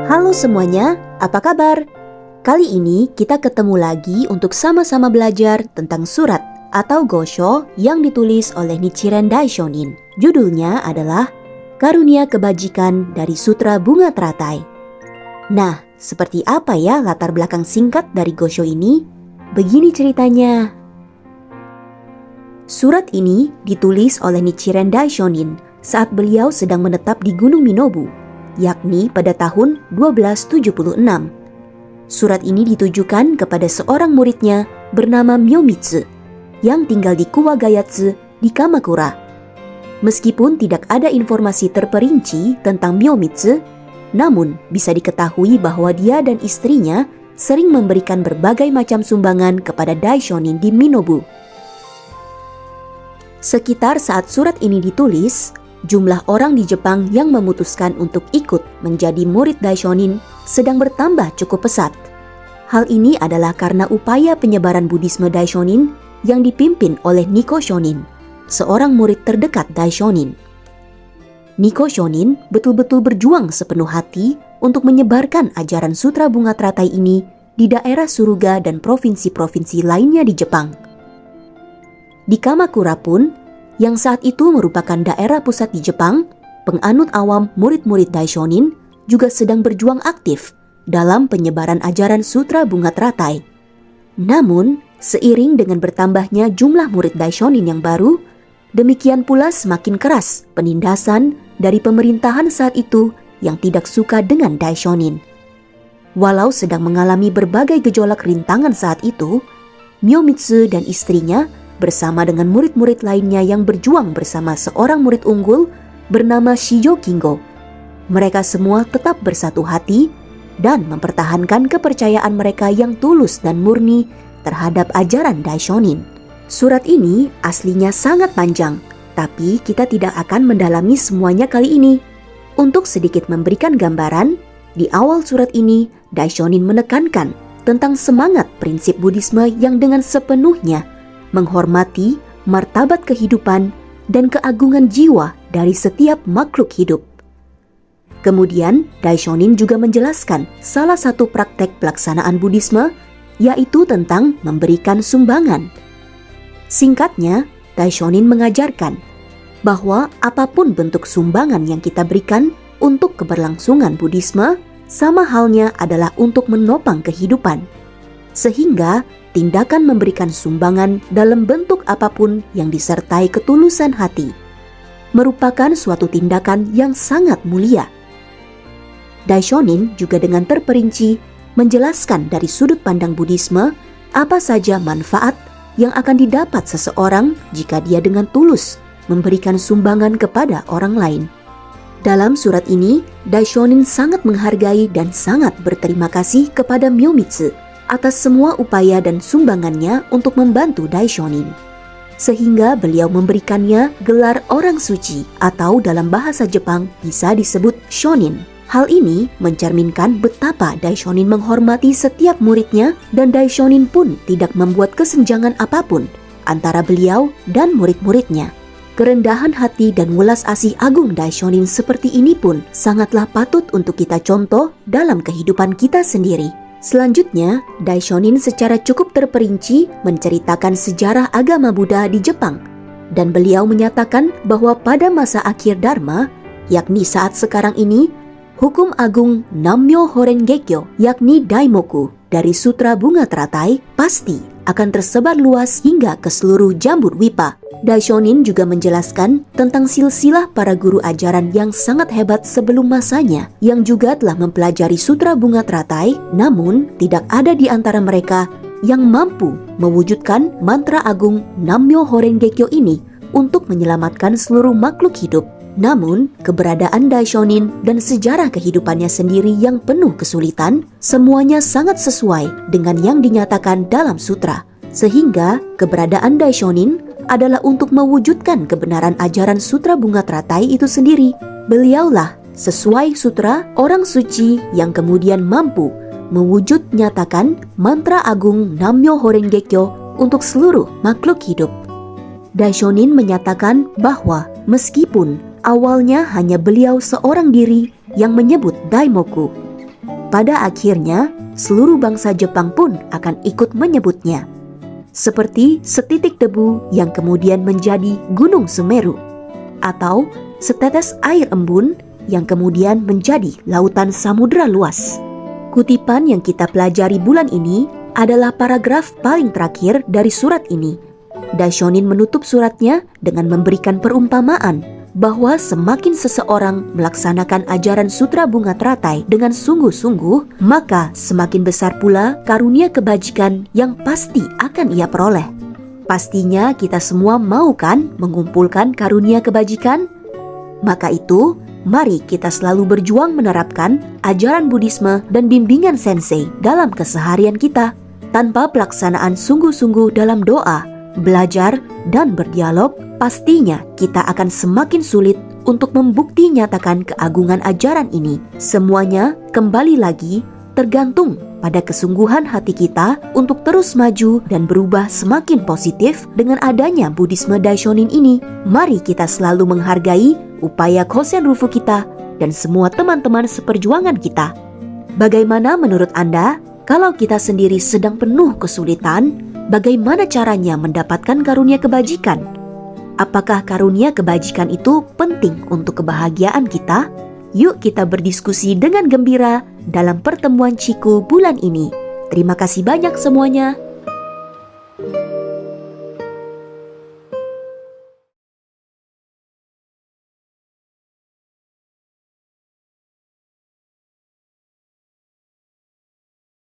Halo semuanya, apa kabar? Kali ini kita ketemu lagi untuk sama-sama belajar tentang surat atau gosho yang ditulis oleh Nichiren Daishonin. Judulnya adalah Karunia Kebajikan dari Sutra Bunga Teratai. Nah, seperti apa ya latar belakang singkat dari gosho ini? Begini ceritanya. Surat ini ditulis oleh Nichiren Daishonin saat beliau sedang menetap di Gunung Minobu, yakni pada tahun 1276. Surat ini ditujukan kepada seorang muridnya bernama Myomitsu yang tinggal di Kuwagayatsu di Kamakura. Meskipun tidak ada informasi terperinci tentang Myomitsu, namun bisa diketahui bahwa dia dan istrinya sering memberikan berbagai macam sumbangan kepada Daishonin di Minobu. Sekitar saat surat ini ditulis, jumlah orang di Jepang yang memutuskan untuk ikut menjadi murid Daishonin sedang bertambah cukup pesat. Hal ini adalah karena upaya penyebaran Buddhisme Daishonin yang dipimpin oleh Nikko Shonin, seorang murid terdekat Daishonin. Nikko Shonin betul-betul berjuang sepenuh hati untuk menyebarkan ajaran Sutra Bunga Teratai ini di daerah Suruga dan provinsi-provinsi lainnya di Jepang. Di Kamakura pun, yang saat itu merupakan daerah pusat di Jepang, penganut awam murid-murid Daishonin juga sedang berjuang aktif dalam penyebaran ajaran Sutra Bunga Teratai. Namun, seiring dengan bertambahnya jumlah murid Daishonin yang baru, demikian pula semakin keras penindasan dari pemerintahan saat itu yang tidak suka dengan Daishonin. Walau sedang mengalami berbagai gejolak rintangan saat itu, Myomitsu dan istrinya bersama dengan murid-murid lainnya yang berjuang bersama seorang murid unggul bernama Shijo Kingo. Mereka semua tetap bersatu hati dan mempertahankan kepercayaan mereka yang tulus dan murni terhadap ajaran Daishonin. Surat ini aslinya sangat panjang, tapi kita tidak akan mendalami semuanya kali ini. Untuk sedikit memberikan gambaran, di awal surat ini Daishonin menekankan tentang semangat prinsip Buddhisme yang dengan sepenuhnya menghormati martabat kehidupan dan keagungan jiwa dari setiap makhluk hidup. Kemudian, Daishonin juga menjelaskan salah satu praktek pelaksanaan Buddhisme, yaitu tentang memberikan sumbangan. Singkatnya, Daishonin mengajarkan bahwa apapun bentuk sumbangan yang kita berikan untuk keberlangsungan Buddhisme, sama halnya adalah untuk menopang kehidupan. Sehingga, tindakan memberikan sumbangan dalam bentuk apapun yang disertai ketulusan hati merupakan suatu tindakan yang sangat mulia. Daishonin juga dengan terperinci menjelaskan dari sudut pandang Buddhisme apa saja manfaat yang akan didapat seseorang jika dia dengan tulus memberikan sumbangan kepada orang lain. Dalam surat ini, Daishonin sangat menghargai dan sangat berterima kasih kepada Myomitsu atas semua upaya dan sumbangannya untuk membantu Daishonin. Sehingga beliau memberikannya gelar orang suci atau dalam bahasa Jepang bisa disebut shonin. Hal ini mencerminkan betapa Daishonin menghormati setiap muridnya dan Daishonin pun tidak membuat kesenjangan apapun antara beliau dan murid-muridnya. Kerendahan hati dan welas asih agung Daishonin seperti ini pun sangatlah patut untuk kita contoh dalam kehidupan kita sendiri. Selanjutnya, Daishonin secara cukup terperinci menceritakan sejarah agama Buddha di Jepang. Dan beliau menyatakan bahwa pada masa akhir Dharma, yakni saat sekarang ini, hukum agung Nammyo Horengekyo, yakni Daimoku, dari Sutra Bunga Teratai, pasti akan tersebar luas hingga ke seluruh Jambudwipa. Daishonin juga menjelaskan tentang silsilah para guru ajaran yang sangat hebat sebelum masanya yang juga telah mempelajari Sutra Bunga Teratai, namun tidak ada di antara mereka yang mampu mewujudkan mantra agung Nammyo Horengekyo ini untuk menyelamatkan seluruh makhluk hidup. Namun, keberadaan Daishonin dan sejarah kehidupannya sendiri yang penuh kesulitan, semuanya sangat sesuai dengan yang dinyatakan dalam sutra. Sehingga, keberadaan Daishonin adalah untuk mewujudkan kebenaran ajaran Sutra Bunga Teratai itu sendiri. Beliaulah, sesuai sutra, orang suci yang kemudian mampu mewujud nyatakan mantra agung Nammyo Horengekyo untuk seluruh makhluk hidup. Daishonin menyatakan bahwa meskipun awalnya hanya beliau seorang diri yang menyebut Daimoku, pada akhirnya seluruh bangsa Jepang pun akan ikut menyebutnya. Seperti setitik debu yang kemudian menjadi Gunung Semeru, atau setetes air embun yang kemudian menjadi lautan samudera luas. Kutipan yang kita pelajari bulan ini adalah paragraf paling terakhir dari surat ini. Daishonin menutup suratnya dengan memberikan perumpamaan bahwa semakin seseorang melaksanakan ajaran Sutra Bunga Teratai dengan sungguh-sungguh, maka semakin besar pula karunia kebajikan yang pasti akan ia peroleh. Pastinya kita semua mau kan mengumpulkan karunia kebajikan? Maka itu, mari kita selalu berjuang menerapkan ajaran Buddhisme dan bimbingan Sensei dalam keseharian kita. Tanpa pelaksanaan sungguh-sungguh dalam doa, belajar, dan berdialog, pastinya kita akan semakin sulit untuk membukti nyatakan keagungan ajaran ini. Semuanya kembali lagi tergantung pada kesungguhan hati kita untuk terus maju dan berubah semakin positif dengan adanya Buddhisme Daishonin ini. Mari kita selalu menghargai upaya Kosen Rufu kita dan semua teman-teman seperjuangan kita. Bagaimana menurut Anda? Kalau kita sendiri sedang penuh kesulitan, bagaimana caranya mendapatkan karunia kebajikan? Apakah karunia kebajikan itu penting untuk kebahagiaan kita? Yuk kita berdiskusi dengan gembira dalam pertemuan Ciku bulan ini. Terima kasih banyak semuanya.